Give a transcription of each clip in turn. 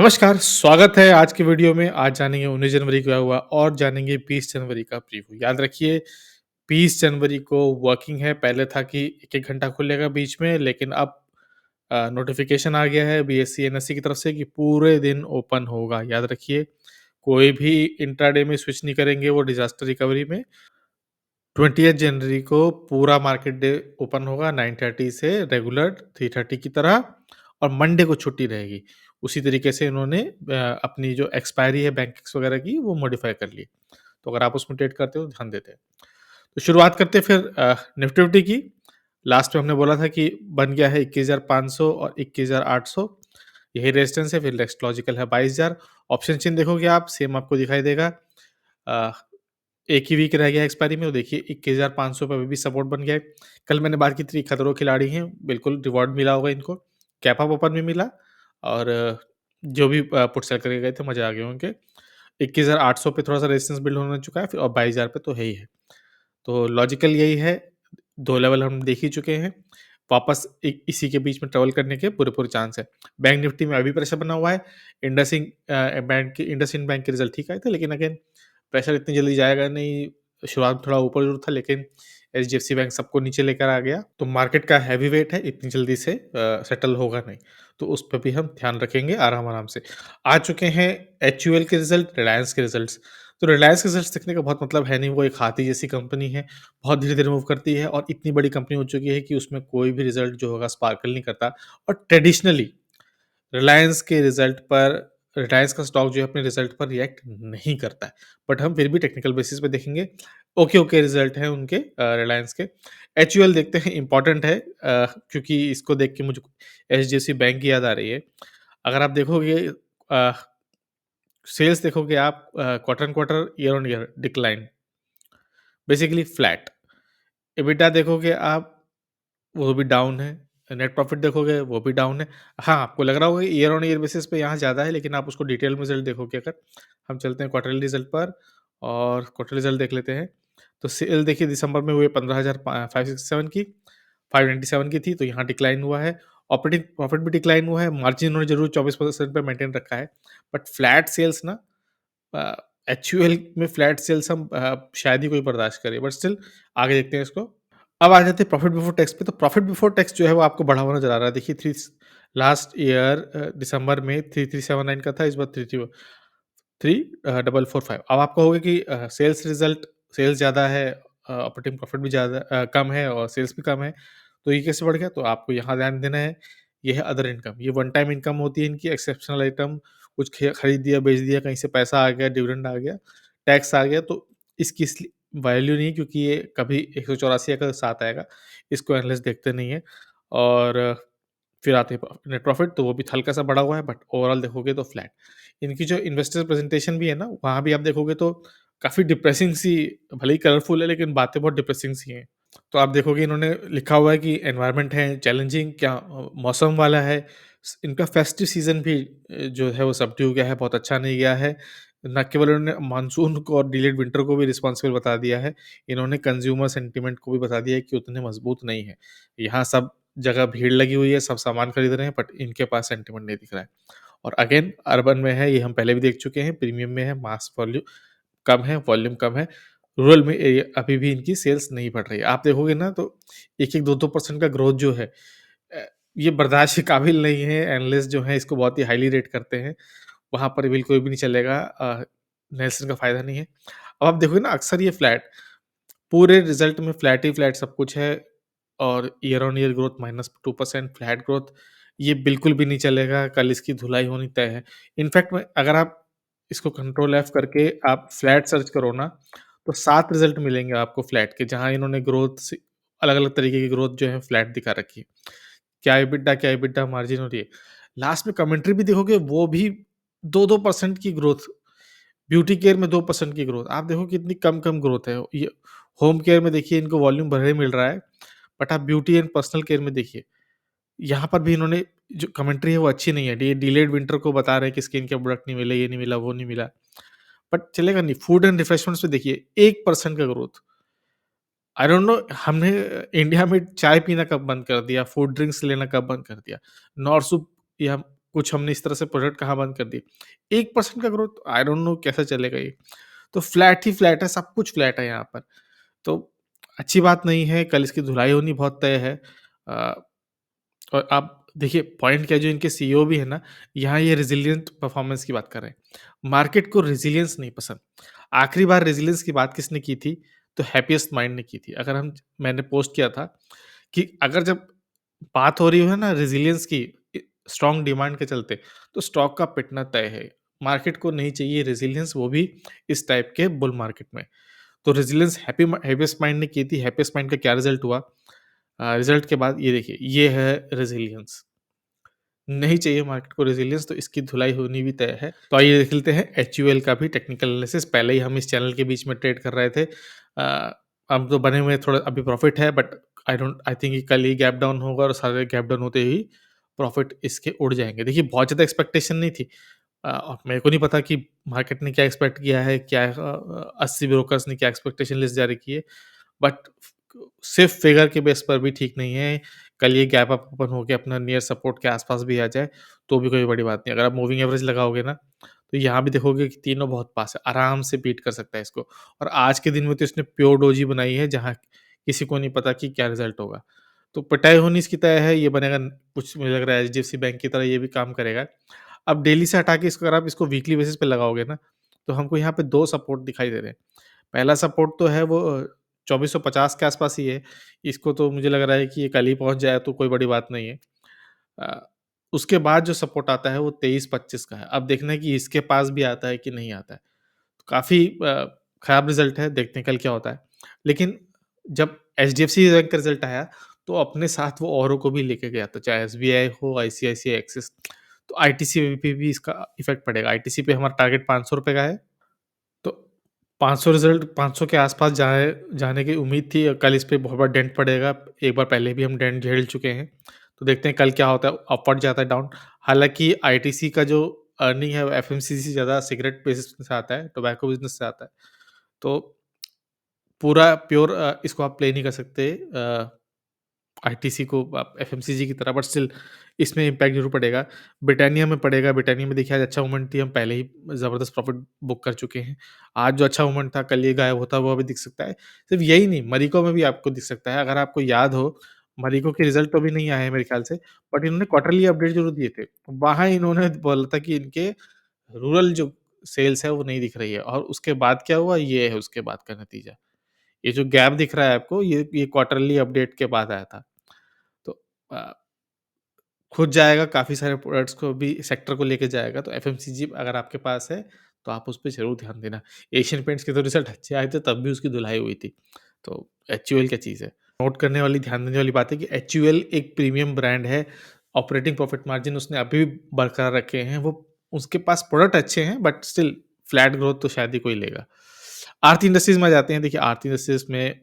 नमस्कार, स्वागत है आज की वीडियो में। आज जानेंगे 19 जनवरी क्या हुआ और जानेंगे 20 जनवरी का प्रीव्यू। याद रखिए 20 जनवरी को वर्किंग है, पहले था कि 1-1 घंटा खुलेगा बीच में, लेकिन अब नोटिफ़िकेशन आ गया है बीएसई, एनएसई की तरफ से कि पूरे दिन ओपन होगा। याद रखिए, कोई भी इंट्राडे में स्विच नहीं करेंगे वो डिज़ास्टर रिकवरी में। 20th जनवरी को पूरा मार्केट डे ओपन होगा 9:30 से रेगुलर 3:30 की तरह और मंडे को छुट्टी रहेगी। उसी तरीके से इन्होंने अपनी जो एक्सपायरी है बैंकिंग्स वगैरह की वो मॉडिफ़ाई कर ली। तो अगर आप उसमें ट्रेड करते हो तो ध्यान देते हैं। तो शुरुआत करते हैं फिर निफ्टी विफ्टी की। लास्ट में हमने बोला था कि बन गया है 21,500 और 21,800 यही रेजिस्टेंस है। फिर नेक्स्ट लॉजिकल है 22,000। ऑप्शन चेन देखोगे आप सेम आपको दिखाई देगा। अ, एक ही वीक रह गया है एक्सपायरी में, तो देखिए 21,500 पे अभी भी सपोर्ट बन गया है। कल मैंने बात की थी खतरों खिलाड़ी हैं, बिल्कुल रिवॉर्ड मिला होगा इनको। कैप अप ओपन भी मिला और जो भी पुट सेल करके गए थे मज़े आ गए उनके। 21,800 पे थोड़ा-सा रेजिस्टेंस बिल्ड होने चुका है फिर और 22,000 पे तो है ही है। तो लॉजिकल यही है, 2 लेवल हम देख ही चुके हैं। वापस इसी के बीच में ट्रैवल करने के पूरे-पूरे चांस है। बैंक निफ्टी में अभी प्रेशर बना हुआ है। इंडसइंड बैंक के रिज़ल्ट ठीक आए थे, लेकिन अगेन प्रेशर इतनी जल्दी जाएगा नहीं। शुरुआत में थोड़ा ऊपर ज़रूर था, लेकिन एचडीएफसी बैंक सबको नीचे लेकर आ गया। तो मार्केट का हेवी वेट है, इतनी जल्दी से सेटल होगा नहीं। तो उस पे भी हम ध्यान रखेंगे आराम-आराम से। आ चुके हैं एचयूएल के रिज़ल्ट, रिलायंस के रिज़ल्ट्स। तो रिलायंस के रिज़ल्ट्स देखने का बहुत मतलब है नहीं, वो एक हाथी जैसी कंपनी है, बहुत धीरे-धीरे मूव करती है और इतनी बड़ी कंपनी हो चुकी है कि उसमें कोई भी रिज़ल्ट जो होगा स्पार्कल नहीं करता। और ट्रेडिशनली रिलायंस के रिज़ल्ट पर रिलायंस का स्टॉक जो है अपने रिज़ल्ट पर रिएक्ट नहीं करता है। बट हम फिर भी टेक्निकल बेसिस पे देखेंगे, ओके रिज़ल्ट हैं उनके रिलायंस के। एचयूएल देखते हैं, इम्पोर्टेंट है क्योंकि इसको देख के मुझे एचडीएफसी बैंक की याद आ रही है। अगर आप देखोगे सेल्स देखोगे आप quarter on quarter, year on year decline, basically flat. EBITDA देखोगे आप, वो भी डाउन है। नेट प्रॉफिट देखोगे वो भी डाउन है। हाँ, आपको लग रहा होगा कि ईयर ऑन ईयर बेसिस पे यहाँ ज़्यादा है, लेकिन आप उसको डिटेल में रिज़ल्ट देखोगे अगर, हम चलते हैं क्वार्टरली रिज़ल्ट पर और क्वार्टरली रिज़ल्ट देख लेते हैं। तो सेल देखिए दिसंबर में हुए 15,567 की, 597 की थी, तो यहाँ डिक्लाइन हुआ है। ऑपरेटिंग प्रॉफिट भी डिक्लाइन हुआ है। मार्जिन उन्होंने ज़रूर 24% पे मेंटेन रखा है, बट फ्लैट सेल्स ना अ, एचयूएल में फ्लैट सेल्स हम शायद ही कोई बर्दाश्त करे, बट स्टिल आगे देखते हैं इसको। अब आ जाते हैं प्रॉफिट बिफोर टैक्स पे। तो प्रॉफिट बिफोर टैक्स जो है वो आपको बढ़ा हुआ नज़र आ रहा है। देखिए थ्री लास्ट ईयर दिसंबर में 3379 का था, इस बार 3445। अब आप कहोगे कि सेल्स ज़्यादा है, ऑपरेटिंग प्रॉफिट भी कम है और सेल्स भी कम है, तो ये कैसे बढ़ गया? तो आपको यहाँ ध्यान देना है, ये है अदर इनकम। ये वन टाइम इनकम होती है इनकी, एक्सेप्शनल आइटम, कुछ खरीद दिया, बेच दिया, कहीं से पैसा आ गया, डिविडेंड आ गया, टैक्स आ गया, तो इसकी इसलिए वैल्यू नहीं, क्योंकि ये कभी 184 का साथ आएगा, इसको एनालिस्ट देखते नहीं है। और फिर आते हैं नेट प्रॉफिट, तो वो भी हल्का-सा बढ़ा हुआ है, बट ओवरऑल देखोगे तो फ्लैट। इनकी जो इन्वेस्टर प्रेजेंटेशन भी है ना, वहाँ भी आप देखोगे तो काफ़ी डिप्रेसिंग सी, भले ही कलरफुल है लेकिन बातें बहुत डिप्रेसिंग सी हैं। तो आप देखोगे इन्होंने लिखा हुआ है कि एनवायरनमेंट है चैलेंजिंग, क्या मौसम वाला है। इनका फेस्टिव सीज़न भी जो है वो सबड्यू गया है, बहुत अच्छा नहीं गया है। ना केवल उन्होंने मानसून को और डिलेड विंटर को भी रिस्पॉन्सिबल बता दिया है, इन्होंने कंज्यूमर सेंटिमेंट को भी बता दिया है कि उतने मजबूत नहीं है। यहाँ सब जगह भीड़ लगी हुई है, सब सामान खरीद रहे हैं, बट इनके पास सेंटिमेंट नहीं दिख रहा है। और अगेन अर्बन में है, ये हम पहले भी देख चुके हैं, प्रीमियम में है, मास वॉल्यू कम है, वॉल्यूम कम है। रूरल में अभी भी इनकी सेल्स नहीं बढ़ रही है। आप देखोगे ना तो 1-1, 2-2% का ग्रोथ जो है अ, ये बर्दाश्त के काबिल नहीं है। एनालिस्ट जो हैं इसको बहुत ही हाइली रेट करते हैं। वहाँ पर बिल्कुल भी नहीं चलेगा, नेल्सन का फ़ायदा नहीं है। अब आप देखोगे ना अक्सर ये फ्लैट, पूरे रिज़ल्ट में फ्लैट ही फ्लैट सब कुछ है और year on year growth -2% flat growth, ये बिल्कुल भी नहीं चलेगा, कल इसकी धुलाई होनी तय है। इनफैक्ट में अगर आप इसको कंट्रोल एफ करके आप फ्लैट सर्च करो ना, तो 7 रिज़ल्ट मिलेंगे आपको फ्लैट के, जहाँ इन्होंने ग्रोथ से अलग-अलग तरीके की ग्रोथ जो है फ्लैट दिखा रखी है। क्या एबिटा मार्जिन और ये। लास्ट में कमेंट्री भी देखोगे वो भी 2-2% की ग्रोथ, ब्यूटी केयर में 2% की ग्रोथ। आप देखो कितनी कम-कम ग्रोथ है। ये होम केयर में देखिए इनको वॉल्यूम भले ही मिल रहा है, बट आप ब्यूटी एंड पर्सनल केयर में देखिए, यहाँ पर भी इन्होंने जो कमेंट्री है वो अच्छी नहीं है। डिलेड विंटर को बता रहे हैं कि स्किन के प्रोडक्ट नहीं मिले, ये नहीं मिला, वो नहीं मिला, बट चलेगा नहीं। फूड एंड रिफ्रेशमेंट्स में देखिए 1% का ग्रोथ। आई डोंट नो, हमने इंडिया में चाय पीना कब बंद कर दिया, फूड ड्रिंक्स लेना कब बंद कर दिया? नॉरसूप या कुछ हमने इस तरह से प्रोडक्ट कहाँ बंद कर दिए। 1% का ग्रोथ आई डोंट नो कैसा चलेगा ये। तो फ्लैट ही फ्लैट है, सब कुछ फ्लैट है यहाँ पर। तो अच्छी बात नहीं है, कल इसकी धुलाई होनी बहुत तय है। अ, और आप देखिए पॉइंट क्या है, जो इनके सीईओ भी है ना, यहाँ ये रेज़िलिएंट परफ़ॉर्मेंस की बात कर रहे हैं। मार्केट को रेज़िलियंस नहीं पसंद। आखिरी बार रेज़िलियंस की बात किसने की थी? तो हैप्पीएस्ट माइंड ने की थी। अगर हम मैंने पोस्ट किया था कि अगर जब बात हो रही है ना रेज़िलियंस की स्ट्रॉन्ग डिमांड के चलते, तो स्टॉक का पिटना तय है। मार्केट को नहीं चाहिए रेज़िलियंस, वो भी इस टाइप के बुल मार्केट में। तो रेज़िलियंस हैप्पीएस्ट माइंड ने की थी। हैप्पीएस्ट माइंड का क्या रिज़ल्ट हुआ? रिज़ल्ट के बाद ये देखिए, ये है रेज़िलियंस। नहीं चाहिए मार्केट को रेज़िलियंस, तो इसकी धुलाई होनी भी तय है। तो आइए देख लेते हैं एचयूएल का भी टेक्निकल एनालिसिस। पहले ही हम इस चैनल के बीच में ट्रेड कर रहे थे। अब तो बने हुए थोड़ा अभी प्रॉफ़िट है, बट आई थिंक कि कल ही गैप डाउन होगा और सारे गैप डाउन होते ही प्रॉफ़िट इसके उड़ जाएँगे। देखिए बहुत ज़्यादा एक्सपेक्टेशन नहीं थी। और मेरे को नहीं पता कि मार्केट ने क्या एक्सपेक्ट किया है, क्या 80 ब्रोकर्स ने क्या एक्सपेक्टेशन लिस्ट जारी की है। बट सिर्फ़ फिगर के बेस पर भी ठीक नहीं है। कल ये गैप अप ओपन होके अपना नियर सपोर्ट के आस-पास भी आ जाए, तो भी कोई बड़ी बात नहीं। अगर आप मूविंग एवरेज लगाओगे ना, तो यहाँ भी देखोगे कि तीनों बहुत पास है, आराम से बीट कर सकता है इसको। और आज के दिन में तो इसने प्योर डोजी बनाई है, जहाँ किसी को नहीं पता कि क्या रिज़ल्ट होगा। तो पिटाई होनी इसकी तय है, ये बनेगा कुछ मुझे लग रहा है एचडीएफसी बैंक की तरह ये भी काम करेगा। अब डेली से हटा के इसको अगर आप इसको वीकली बेसिस पे लगाओगे ना, तो हमको यहाँ पे 2 सपोर्ट दिखाई दे रहे हैं। पहला सपोर्ट तो है वो 2450 के आस-पास ही है। इसको तो मुझे लग रहा है कि ये कल ही पहुँच जाए तो कोई बड़ी बात नहीं है। अ, उसके बाद जो सपोर्ट आता है वो 23-25 का है। अब देखना है कि इसके पास भी आता है कि नहीं आता है। तो काफ़ी खराब रिज़ल्ट है, देखते हैं कल क्या होता है। लेकिन जब एचडीएफसी बैंक का रिज़ल्ट आया, तो अपने साथ वो औरों को भी लेके गया, तो चाहे एसबीआई हो, आईसीआईसीआई, एक्सिस। तो आईटीसी पे भी इसका इफ़ेक्ट पड़ेगा। आईटीसी पे हमारा टारगेट ₹500 का है। तो 500 रिज़ल्ट 500 के आस-पास जाए जाने की उम्मीद थी और कल इस पे बहुत बड़ा डेंट पड़ेगा। एक बार पहले भी हम डेंट झेल चुके हैं। तो देखते हैं कल क्या होता है, अपवर्ड जाता है, डाउन। हालाँकि आईटीसी का जो अर्निंग है वो एफएमसीजी से ज़्यादा सिगरेट बिज़नेस से आता है, टोबैको बिज़नेस से आता है। तो पूरा प्योर इसको आप प्ले नहीं कर सकते आईटीसी को आप एफएमसीजी की तरह, बट स्टिल इसमें इम्पैक्ट ज़रूर पड़ेगा। ब्रिटानिया में पड़ेगा, ब्रिटानिया में देखिए आज अच्छा मूवमेंट थी, हम पहले ही ज़बरदस्त प्रॉफ़िट बुक कर चुके हैं। आज जो अच्छा मूवमेंट था, कल ये गायब होता हुआ भी दिख सकता है। सिर्फ़ यही नहीं, मरिको में भी आपको दिख सकता है। अगर आपको याद हो, मरिको के रिज़ल्ट तो अभी नहीं आए हैं मेरे ख़्याल से, बट इन्होंने क्वार्टरली अपडेट ज़रूर दिए थे। वहाँ इन्होंने बोला था कि इनके रूरल जो सेल्स है वो नहीं दिख रही है, और उसके बाद क्या हुआ, ये है उसके बाद का नतीजा। ये जो गैप दिख रहा है आपको, ये क्वार्टरली अपडेट के बाद आया था। तो अ, खुद जाएगा, काफ़ी सारे प्रोडक्ट्स को भी सेक्टर को लेके जाएगा, तो एफएमसीजी अगर आपके पास है, तो आप उस पे ज़रूर ध्यान देना। एशियन पेंट्स के तो रिज़ल्ट अच्छे आए थे, तब भी उसकी धुलाई हुई थी। तो एचयूएल क्या चीज़ है। नोट करने वाली, ध्यान देने वाली बात है कि एचयूएल एक प्रीमियम ब्रांड है। ऑपरेटिंग प्रॉफिट मार्जिन उसने अभी भी बरकरार रखे हैं। वो उसके पास प्रोडक्ट अच्छे हैं, बट स्टिल फ्लैट ग्रोथ तो शायद ही कोई लेगा। आरती इंडस्ट्रीज़ में आ जाते हैं। देखिए आरती इंडस्ट्रीज़ में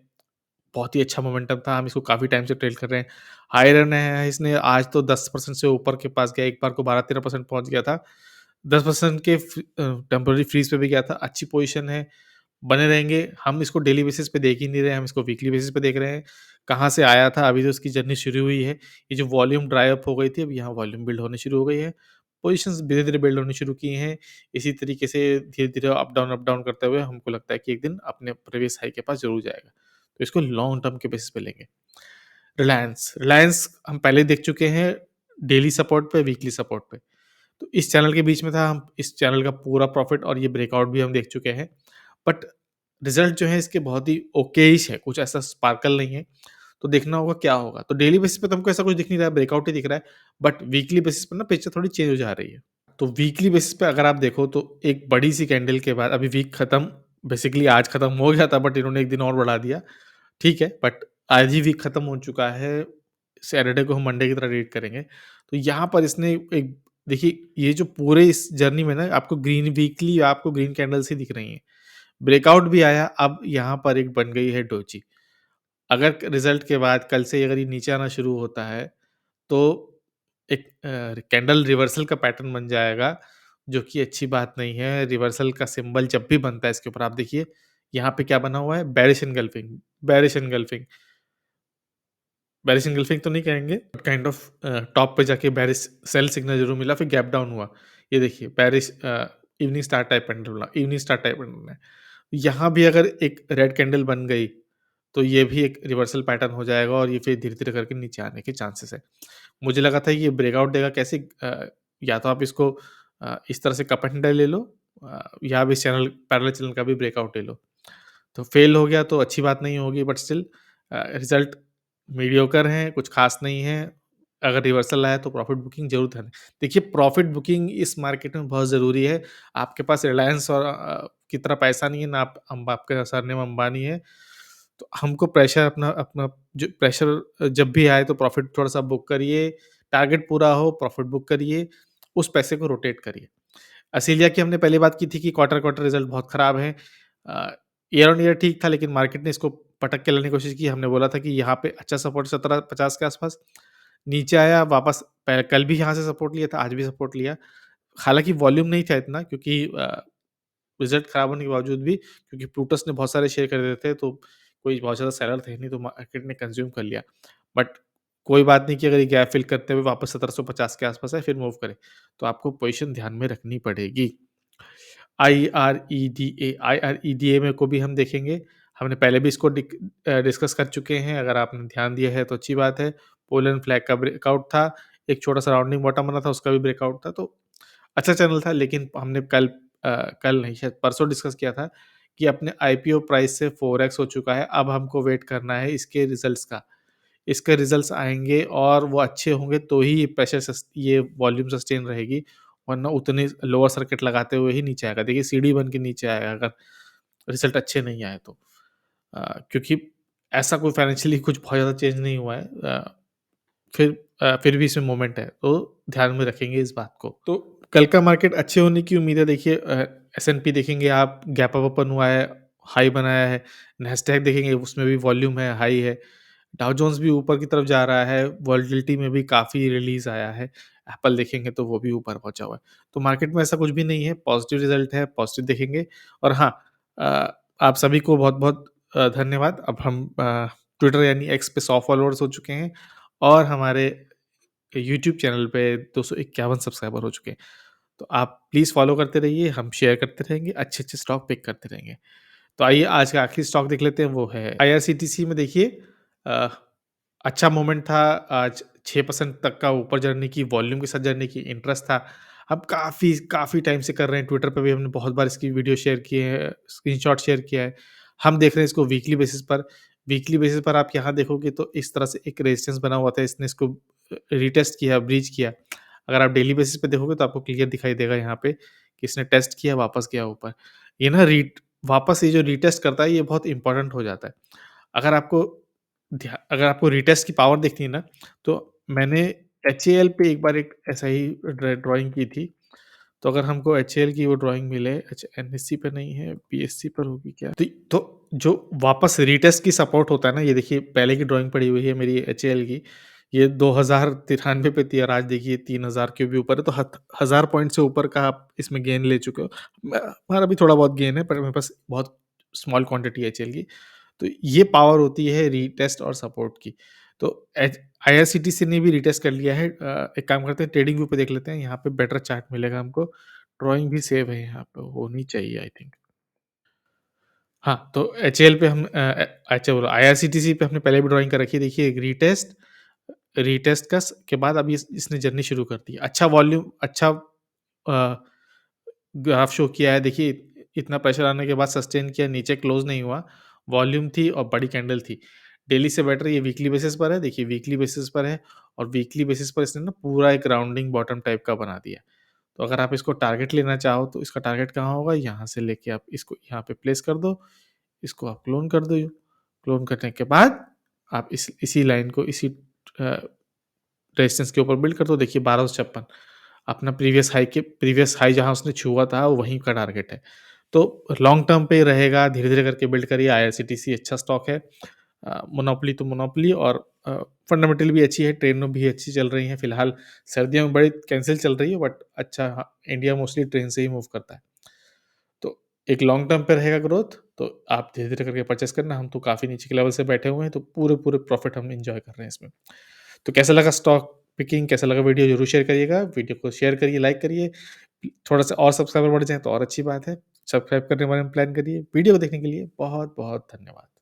बहुत ही अच्छा मोमेंटम था, हम इसको काफ़ी टाइम से ट्रेल कर रहे हैं। हाई रन है इसने, आज तो 10% से ऊपर के पास गया, एक बार को 12-13% पहुँच गया था। 10% के टेम्परेरी फ्रीज़ पे भी गया था, अच्छी पोज़ीशन है, बने रहेंगे। हम इसको डेली बेसिस पे देख ही नहीं रहे हैं, हम इसको वीकली बेसिस पे देख रहे हैं। कहाँ से आया था, अभी तो इसकी जर्नी शुरू हुई है। ये जो वॉल्यूम ड्राई अप हो गई थी, अब यहाँ वॉल्यूम बिल्ड होनी शुरू हो गई है। पोज़ीशंस धीरे-धीरे बिल्ड होनी शुरू की हैं। इसी तरीके से धीरे-धीरे अप डाउन करते हुए हमको लगता है कि एक दिन अपने प्रीवियस हाई के पास ज़रूर जाएगा। तो इसको लॉन्ग टर्म के बेसिस पे लेंगे। रिलायंस, रिलायंस हम पहले देख चुके हैं डेली सपोर्ट पे, वीकली सपोर्ट पे। तो इस चैनल के बीच में था, हम इस चैनल का पूरा प्रॉफ़िट और ये ब्रेकआउट भी हम देख चुके हैं। बट रिज़ल्ट जो है इसके बहुत ही ओकेइश है, कुछ ऐसा स्पार्कल नहीं है। तो देखना होगा क्या होगा। तो डेली बेसिस पे तो हमको ऐसा कुछ दिख नहीं रहा है, ब्रेकआउट ही दिख रहा है। बट वीकली बेसिस पे ना पिक्चर थोड़ी चेंज हो जा रही है। तो वीकली बेसिस पे अगर आप देखो तो एक बड़ी-सी कैंडल के बाद अभी वीक खत्म, बेसिकली आज खत्म हो गया था, बट इन्होंने 1 दिन और बढ़ा दिया। ठीक है, बट आज ही वीक खत्म हो चुका है। सैटरडे को हम मंडे की तरह रीड करेंगे। तो यहाँ पर इसने एक देखिए, ये जो पूरे इस जर्नी में ना आपको ग्रीन वीकली आपको ग्रीन कैंडल्स ही दिख रही हैं। ब्रेकआउट भी आया, अब यहाँ पर एक बन गई है डोजी। अगर रिज़ल्ट के बाद कल से अगर ये नीचे आना शुरू होता है, तो एक कैंडल रिवर्सल का पैटर्न बन जाएगा, जो कि अच्छी बात नहीं है। रिवर्सल का सिंबल जब भी बनता है इसके ऊपर आप देखिए, यहाँ पे क्या बना हुआ है, bearish engulfing, bearish engulfing, bearish engulfing तो नहीं कहेंगे, बट काइंड ऑफ टॉप पे जाके बेयरिश सेल सिग्नल ज़रूर मिला, फिर गैप डाउन हुआ। ये देखिए bearish evening star type pattern बना, इवनिंग स्टार टाइप पैटर्न है। यहाँ भी अगर एक रेड कैंडल बन गई, तो ये भी एक रिवर्सल पैटर्न हो जाएगा और ये फिर धीरे-धीरे करके नीचे आने के चांसेस है। मुझे लगा था ये ब्रेकआउट देगा कैसे, या तो आप इसको इस तरह से कप एंड डाई ले लो, या अब इस चैनल पैरेलल चैनल का भी ब्रेकआउट ले लो। तो फेल हो गया तो अच्छी बात नहीं होगी, बट स्टिल रिज़ल्ट मीडियोकर हैं, कुछ ख़ास नहीं है। अगर रिवर्सल आया तो प्रॉफ़िट बुकिंग ज़रूर ध्यान देखिए, प्रॉफ़िट बुकिंग इस मार्केट में बहुत ज़रूरी है। आपके पास रिलायंस और की तरह पैसा नहीं है, ना आप आपके सरनेम अंबानी है। तो हमको प्रेशर अपना अपना जो प्रेशर जब भी आए तो प्रॉफ़िट थोड़ा-सा बुक करिए, टारगेट पूरा हो, प्रॉफ़िट बुक करिए, उस पैसे को रोटेट करिए। असीलिया की हमने पहले बात की थी कि क्वार्टर-क्वार्टर रिज़ल्ट बहुत ख़राब है। अ, ईयर ऑन ईयर ठीक था, लेकिन मार्केट ने इसको पटक के लाने की कोशिश की। हमने बोला था कि यहाँ पे अच्छा सपोर्ट 1750 के आस-पास, नीचे आया वापस, कल भी यहाँ से सपोर्ट लिया था, आज भी सपोर्ट लिया। हालाँकि वॉल्यूम नहीं था इतना, क्योंकि रिज़ल्ट खराब होने के बावजूद भी, क्योंकि प्लूटस ने बहुत सारे शेयर खरीदे थे, तो कोई बहुत ज़्यादा सेलर थे नहीं, तो मार्केट ने कंज़्यूम कर लिया। बट कोई बात नहीं कि अगर ये गैप फिल करते हुए वापस 1750 के आस-पास है, फिर मूव करे, तो आपको पोज़ीशन ध्यान में रखनी पड़ेगी। आईआरईडीए, आईआरईडीए में को भी हम देखेंगे। हमने पहले भी इसको डिस्कस कर चुके हैं, अगर आपने ध्यान दिया है तो अच्छी बात है। पोलन फ्लैग का ब्रेकआउट था, एक छोटा-सा राउंडिंग बॉटम बना था, उसका भी ब्रेकआउट था, तो अच्छा चैनल था। लेकिन हमने कल नहीं, शायद परसों डिस्कस किया था कि अपने आईपीओ प्राइस से 4x हो चुका है, अब हमको वेट करना है इसके रिज़ल्ट्स का। इसके रिज़ल्ट्स आएँगे और वो अच्छे होंगे तो ही ये वॉल्यूम सस्टेन रहेगी, वरना उतने लोअर सर्किट लगाते हुए ही नीचे आएगा। देखिए सीढ़ी बन के नीचे आएगा अगर रिज़ल्ट अच्छे नहीं आए तो। क्योंकि ऐसा कोई फाइनेंशियली कुछ बहुत ज़्यादा चेंज नहीं हुआ है। फिर भी इसमें मोमेंट है, तो ध्यान में रखेंगे इस बात को। तो कल का मार्केट अच्छे होने की उम्मीद है। देखिए एस-एन-पी देखेंगे आप, गैप अप ओपन हुआ है, हाई बनाया है। नैस्डैक देखेंगे, उसमें भी वॉल्यूम है, हाई है। डाउ जोन्स भी ऊपर की तरफ जा रहा है, वोलेटिलिटी में भी काफ़ी रिलीज़ आया है। एप्पल देखेंगे तो वो भी ऊपर पहुँचा हुआ है। तो मार्केट में ऐसा कुछ भी नहीं है, पॉज़िटिव रिज़ल्ट है, पॉज़िटिव देखेंगे। और हाँ, अ, आप सभी को बहुत-बहुत धन्यवाद। अब हम ट्विटर यानी एक्स पे 100 फॉलोवर्स हो चुके हैं और हमारे यूट्यूब चैनल पे 251 सब्सक्राइबर हो चुके हैं। तो आप प्लीज़ फ़ॉलो करते रहिए, हम शेयर करते रहेंगे, अच्छे-अच्छे स्टॉक पिक करते रहेंगे। तो आइए आज का आखिरी स्टॉक देख लेते हैं, वो है आईआरसीटीसी में। देखिए अ, अच्छा मोमेंट था, आज 6% तक का ऊपर जाने की, वॉल्यूम के साथ जाने की इंटरेस्ट था। अब काफ़ी काफ़ी टाइम से कर रहे हैं, ट्विटर पे भी हमने बहुत बार इसकी वीडियो शेयर किए हैं, स्क्रीनशॉट शेयर किया है। हम देख रहे हैं इसको वीकली बेसिस पर। वीकली बेसिस पर आप यहाँ देखोगे तो इस तरह से एक रेजिस्टेंस बना हुआ था, इसने इसको रीटेस्ट किया, ब्रीच किया। अगर आप डेली बेसिस पे देखोगे तो आपको क्लियर दिखाई देगा यहाँ पे कि इसने टेस्ट किया, वापस गया ऊपर। ये ना रीट वापस ये जो रीटेस्ट करता है, ये बहुत इम्पोर्टेंट हो जाता है। अगर आपको अगर आपको रीटेस्ट की पावर देखनी है ना, तो मैंने एचएएल पे एक बार एक ऐसा ही ड्राइंग की थी। तो अगर हमको एचएएल की वो ड्राइंग मिले, अच्छा एनएससी पे नहीं है, पीएससी पर होगी क्या? तो जो वापस रीटेस्ट की सपोर्ट होता है ना, ये देखिए पहले की ड्राइंग पड़ी हुई है मेरी एचएएल की। ये 2093 पे थी और आज देखिए 3000 के भी ऊपर है, तो 1000 पॉइंट से ऊपर का आप इसमें गेन ले चुके हो। हमारा भी थोड़ा बहुत गेन है, पर मेरे पास बहुत स्मॉल क्वांटिटी है एचएएल की। तो ये पावर होती है रीटेस्ट और सपोर्ट की। तो आईआरसीटीसी ने भी रीटेस्ट कर लिया है। एक काम करते हैं, ट्रेडिंग व्यू पे देख लेते हैं, यहाँ पे बेटर चार्ट मिलेगा हमको। ड्राइंग भी सेव है यहाँ पे, होनी चाहिए आई थिंक। हाँ, तो एचएएल पे हम अच्छा बोला, आईआरसीटीसी पे हमने पहले भी ड्राइंग कर रखी है। देखिए एक रीटेस्ट, रीटेस्ट का स के बाद अभी इसने जर्नी शुरू कर दी है। अच्छा वॉल्यूम, अच्छा अ, ग्राफ शो किया है। देखिए इतना प्रेशर आने के बाद सस्टेन किया, नीचे क्लोज़ नहीं हुआ। वॉल्यूम थी और बड़ी कैंडल थी। डेली से बेटर ये वीकली बेसिस पर है। देखिए वीकली बेसिस पर है और वीकली बेसिस पर इसने ना पूरा एक राउंडिंग बॉटम टाइप का बना दिया। तो अगर आप इसको टारगेट लेना चाहो तो इसका टारगेट कहाँ होगा? यहाँ से लेके आप इसको यहाँ पे प्लेस कर दो। इसको आप क्लोन कर दो। क्लोन करने के बाद आप इसी लाइन को इसी अ, रेजिस्टेंस के ऊपर बिल्ड कर दो। देखिए 1256 अपना प्रीवियस हाई जहाँ उसने छुआ था, वो वहीं का टारगेट है। तो लॉन्ग टर्म पे रहेगा, धीरे-धीरे करके बिल्ड करिए। आईआरसीटीसी अच्छा स्टॉक है। मोनोपोली तो मोनोपोली, और फंडामेंटल भी अच्छी है, ट्रेनें भी अच्छी चल रही हैं। फिलहाल सर्दियों में बड़ी कैंसल चल रही है, बट अच्छा, हाँ, इंडिया मोस्टली ट्रेन से ही मूव करता है। तो एक लॉन्ग टर्म पे रहेगा ग्रोथ, तो आप धीरे-धीरे करके परचेज़ करना, हम तो काफ़ी नीचे के लेवल से बैठे हुए हैं, तो पूरे-पूरे प्रॉफ़िट हम एन्जॉय कर रहे हैं इसमें। तो कैसा लगा स्टॉक पिकिंग, कैसा लगा वीडियो ज़रूर शेयर करिएगा, वीडियो को शेयर करिए, लाइक करिए, थोड़ा-सा और सब्सक्राइबर बढ़ जाएँ तो और अच्छी बात है। सब्सक्राइब करने के बारे में प्लान करिए। वीडियो को देखने के लिए बहुत-बहुत धन्यवाद।